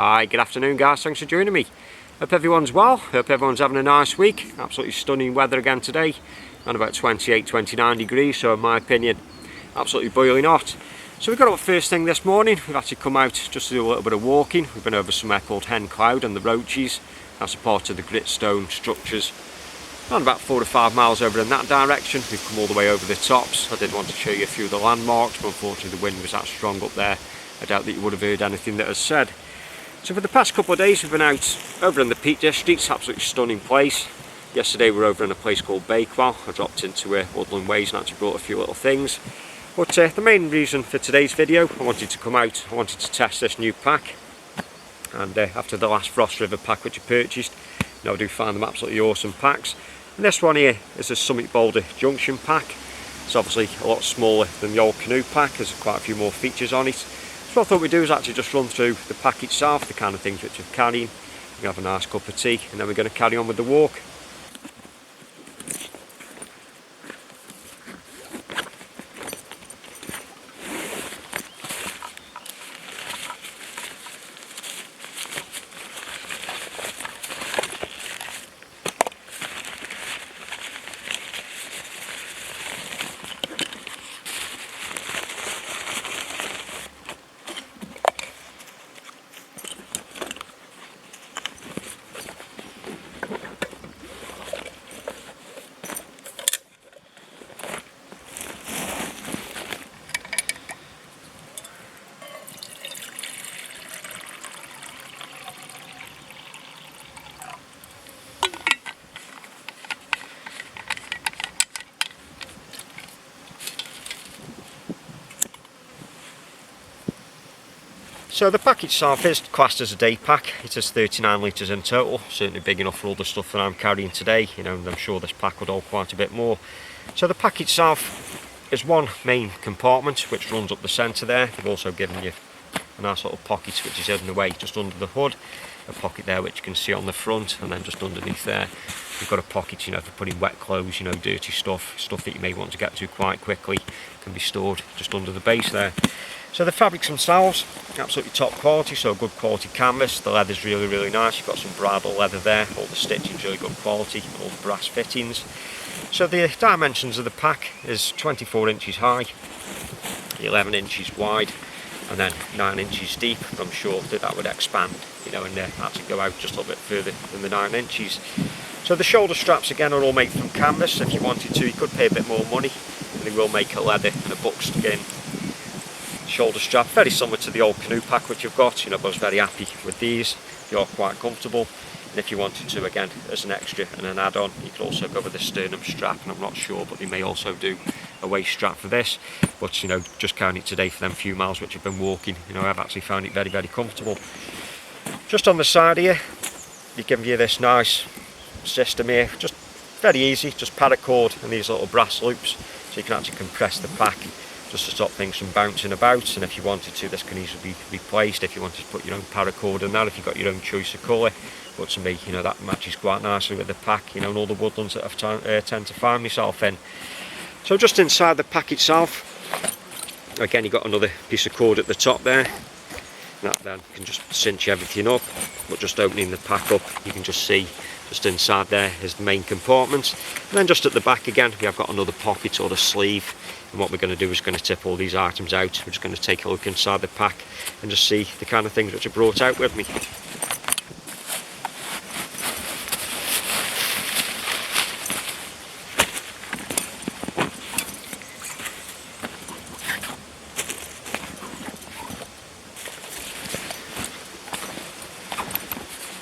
Hi, good afternoon guys, thanks for joining me. Hope everyone's well, hope everyone's having a nice week. Absolutely stunning weather again today, around about 28-29 degrees, so in my opinion, absolutely boiling hot. So we got up first thing this morning. We've actually come out just to do a little bit of walking. We've been over somewhere called Hen Cloud and the Roaches. That's a part of the gritstone structures. Around about 4 to 5 miles over in that direction. We've come all the way over the tops. I did want to show you a few of the landmarks, but unfortunately the wind was that strong up there. I doubt that you would have heard anything that was said. So for the past couple of days we've been out over in the Peak District. It's an absolutely stunning place. Yesterday we were over in a place called Bakewell. I dropped into Woodland Ways and actually brought a few little things. But the main reason for today's video, I wanted to come out, I wanted to test this new pack. And after the last Frost River pack which I purchased, I do find them absolutely awesome packs. And this one here is a Summit Boulder Junction pack. It's obviously a lot smaller than the old canoe pack. There's quite a few more features on it. So what I thought we'd do is actually just run through the pack itself, the kind of things which I'm carrying. We can have a nice cup of tea and then we're going to carry on with the walk. So the pack itself is classed as a day pack. It is 39 litres in total, certainly big enough for all the stuff that I'm carrying today. And I'm sure this pack would hold quite a bit more. So the pack itself is one main compartment which runs up the centre there. They've also given you a nice little pocket which is hidden away just under the hood. A pocket there which you can see on the front, and then just underneath there you've got a pocket, for putting wet clothes, dirty stuff that you may want to get to quite quickly, can be stored just under the base there. So the fabrics themselves, absolutely top quality, so good quality canvas. The leather's really nice. You've got some bridle leather there, all the stitching's really good quality, all the brass fittings. So the dimensions of the pack is 24 inches high, 11 inches wide, and then 9 inches deep. I'm sure that would expand, and actually go out just a little bit further than the 9 inches. So the shoulder straps again are all made from canvas. If you wanted to, you could pay a bit more money, and they will make a leather and a buckskin shoulder strap, very similar to the old canoe pack which you've got. I was very happy with these. They are quite comfortable, and if you wanted to, again, as an extra and an add-on, you could also go with a sternum strap, and I'm not sure, but they may also do a waist strap for this. But just carrying it today for them few miles which I've been walking, I've actually found it very comfortable. Just on the side here, they give you this nice system here, just very easy, just paracord and these little brass loops, so you can actually compress the pack just to stop things from bouncing about. And if you wanted to, this can easily be replaced if you wanted to put your own paracord in there, if you've got your own choice of colour. But to me, that matches quite nicely with the pack, and all the woodlands that I tend to find myself in. So just inside the pack itself, again, you've got another piece of cord at the top there. That then can just cinch everything up, but just opening the pack up, you can just see just inside there is the main compartment. And then just at the back again, we have got another pocket or a sleeve. And what we're going to do is going to tip all these items out. We're just going to take a look inside the pack and just see the kind of things which are brought out with me.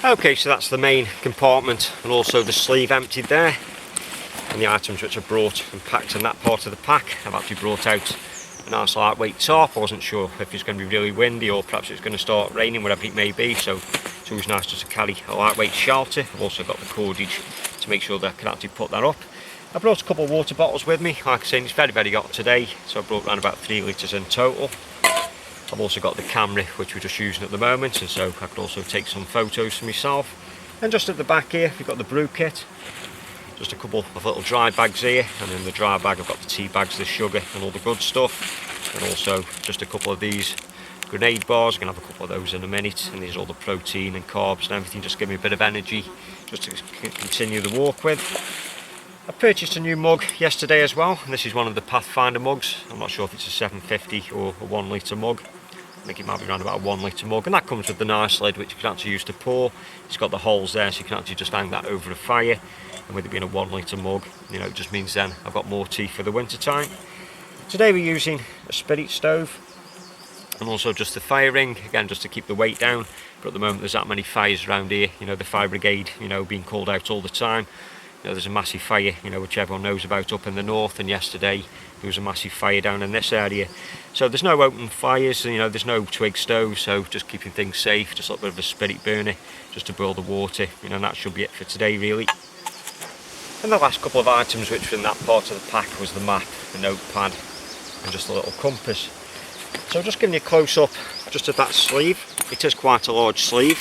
Okay, so that's the main compartment and also the sleeve emptied there. And the items which are brought and packed in that part of the pack, I've actually brought out a nice lightweight tarp. I wasn't sure if it's going to be really windy or perhaps it's going to start raining, whatever it may be, so it's always nice just to carry a lightweight shelter. I've also got the cordage to make sure that I can actually put that up. I brought a couple of water bottles with me. Like I say, it's very hot today, so I brought around about 3 litres in total. I've also got the camera which we're just using at the moment, and so I could also take some photos for myself. And just at the back here we've got the brew kit. Just a couple of little dry bags here, and in the dry bag I've got the tea bags, the sugar and all the good stuff, and also just a couple of these grenade bars. I'm going to have a couple of those in a minute, and these are all the protein and carbs and everything, just give me a bit of energy just to continue the walk with. I purchased a new mug yesterday as well, and this is one of the Pathfinder mugs. I'm not sure if it's a 750 or a 1 litre mug. I think it might be around about a 1 litre mug, and that comes with the nice lid which you can actually use to pour. It's got the holes there, so you can actually just hang that over a fire, and with it being a 1 litre mug, you know, it just means then I've got more tea for the winter time. Today we're using a spirit stove and also just the fire ring, again just to keep the weight down, but at the moment there's that many fires around here, you know, the fire brigade, you know, being called out all the time. You know, there's a massive fire, you know, which everyone knows about up in the north, and yesterday there was a massive fire down in this area. So there's no open fires, you know, there's no twig stoves, so just keeping things safe, just a little bit of a spirit burner just to boil the water, you know, and that should be it for today really. And the last couple of items which were in that part of the pack was the map, the notepad, and just a little compass. So just giving you a close up just of that sleeve. It is quite a large sleeve.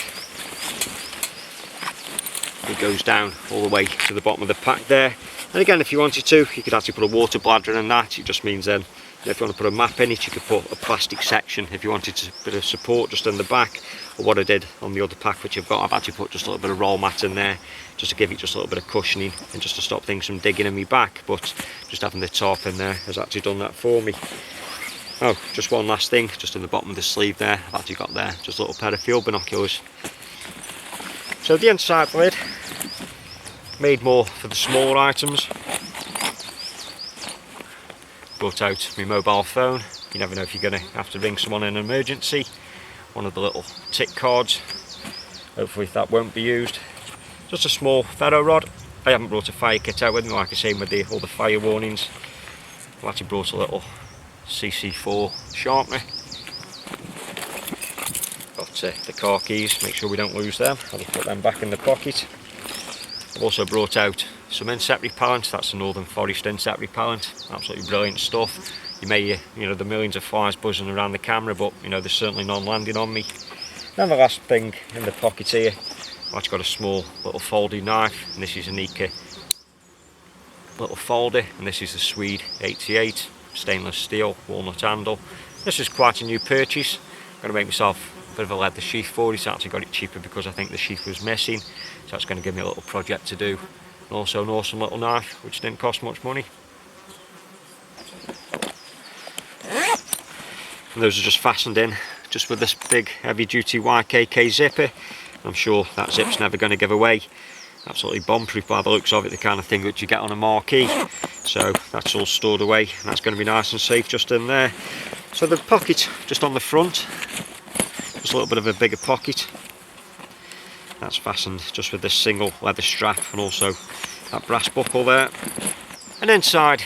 It goes down all the way to the bottom of the pack there. And again, if you wanted to, you could actually put a water bladder in that. It just means then, if you want to put a map in it, you could put a plastic section if you wanted a bit of support just in the back. Or what I did on the other pack which I've got, I've actually put just a little bit of roll mat in there, just to give it just a little bit of cushioning and just to stop things from digging in my back. But just having the tarp in there has actually done that for me. Oh, just one last thing, just in the bottom of the sleeve there, I've actually got there just a little pair of field binoculars. So the inside lid, made more for the smaller items. Brought out my mobile phone, you never know if you're going to have to ring someone in an emergency. One of the little tick cards, hopefully that won't be used. Just a small ferro rod. I haven't brought a fire kit out with me, like I say, with all the fire warnings. I've actually brought a little CC4 sharpener. Got the car keys, make sure we don't lose them. I'll put them back in the pocket. I've also brought out some insect repellent. That's the Northern Forest insect repellent. Absolutely brilliant stuff. You may hear, you know, the millions of flies buzzing around the camera, but you know, there's certainly none landing on me. Then the last thing in the pocket here, I've actually got a small little folding knife, and this is a Nika little folder, and this is the Swede 88 stainless steel walnut handle. This is quite a new purchase. I'm going to make myself a bit of a leather sheath for it. I actually got it cheaper because I think the sheath was missing, so that's going to give me a little project to do. And also an awesome little knife which didn't cost much money. And those are just fastened in just with this big heavy duty YKK zipper. I'm sure that zip's never going to give away. Absolutely bomb proof by the looks of it, the kind of thing that you get on a marquee. So that's all stored away, and that's going to be nice and safe just in there. So the pocket just on the front, just a little bit of a bigger pocket. That's fastened just with this single leather strap, and also that brass buckle there. And inside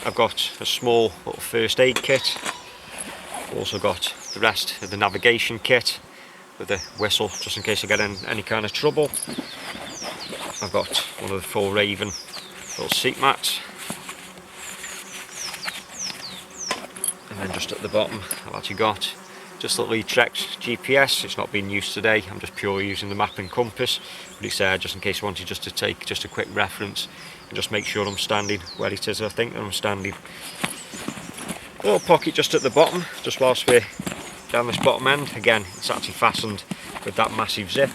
I've got a small little first aid kit. I've also got the rest of the navigation kit with a whistle just in case I get in any kind of trouble. I've got one of the 4 Raven little seat mats, and then just at the bottom I've actually got just a little Utrecht GPS. It's not being used today, I'm just purely using the map and compass, but it's there just in case I wanted just to take just a quick reference and just make sure I'm standing where it is I think that I'm standing. A little pocket just at the bottom, just whilst we're down this bottom end. Again, it's actually fastened with that massive zip.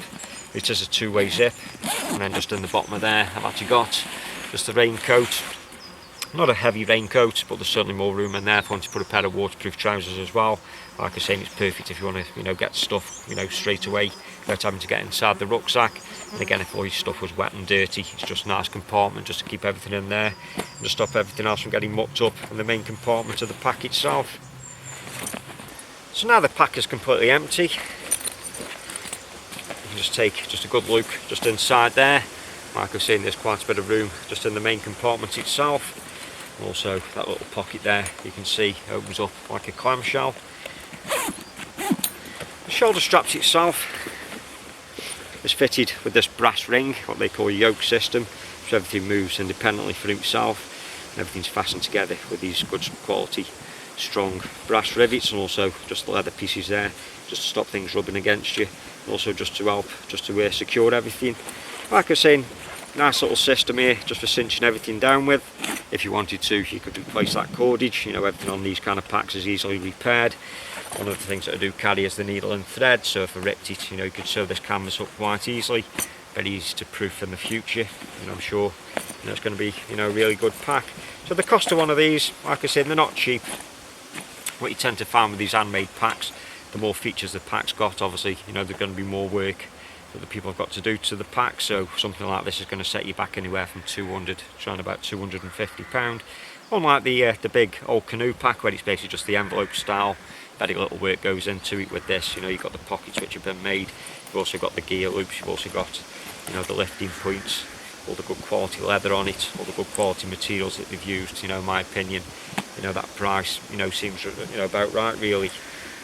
It is a two-way zip, and then just in the bottom of there I've actually got just the raincoat. Not a heavy raincoat, but there's certainly more room in there if I want to put a pair of waterproof trousers as well. Like I say, it's perfect if you want to, you know, get stuff, you know, straight away without having to get inside the rucksack. And again, if all your stuff was wet and dirty, it's just a nice compartment just to keep everything in there and just stop everything else from getting mucked up in the main compartment of the pack itself. So now the pack is completely empty. You can just take just a good look just inside there. Like I've seen, there's quite a bit of room just in the main compartment itself. And also that little pocket there, you can see, opens up like a clamshell. The shoulder straps itself is fitted with this brass ring, what they call a yoke system, so everything moves independently for itself, and everything's fastened together with these good quality strong brass rivets, and also just the leather pieces there just to stop things rubbing against you, and also just to help just to secure everything. Like I was saying, nice little system here just for cinching everything down with. If you wanted to, you could replace that cordage. You know, everything on these kind of packs is easily repaired. One of the things that I do carry is the needle and thread, so if I ripped it, you know, you could sew this canvas up quite easily. Very easy to proof in the future, and I'm sure, you know, it's going to be, you know, a really good pack. So the cost of one of these, like I said, they're not cheap. What you tend to find with these handmade packs, the more features the pack's got, obviously, you know, there's going to be more work that the people have got to do to the pack. So something like this is going to set you back anywhere from 200 to around about £250. Unlike the big old canoe pack, where it's basically just the envelope style, very little work goes into it. With this, you know, you've got the pockets which have been made, you've also got the gear loops, you've also got, you know, the lifting points, all the good quality leather on it, all the good quality materials that they've used. You know, in my opinion, you know, that price, you know, seems, you know, about right really.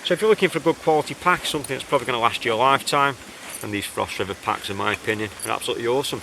So if you're looking for a good quality pack, something that's probably going to last you a lifetime, and these Frost River packs, in my opinion, are absolutely awesome.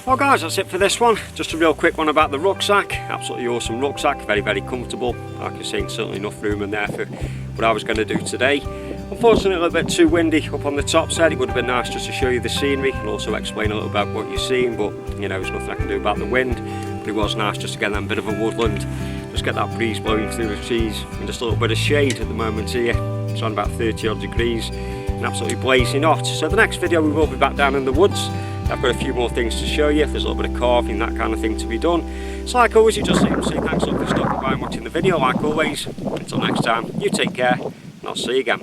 Well guys, that's it for this one. Just a real quick one about the rucksack. Absolutely awesome rucksack, very, very comfortable. Like you're saying, certainly enough room in there for what I was going to do today. Unfortunately, a little bit too windy up on the top side. It would have been nice just to show you the scenery and also explain a little about what you're seeing, but you know, there's nothing I can do about the wind. But it was nice just to get that bit of a woodland, just get that breeze blowing through the trees, and just a little bit of shade at the moment here. It's on about 30 odd degrees and absolutely blazing hot. So the next video we will be back down in the woods. I've got a few more things to show you. There's a little bit of carving, that kind of thing to be done. So like always, you just say thanks a lot for stopping by and watching the video. Like always, until next time, you take care and I'll see you again.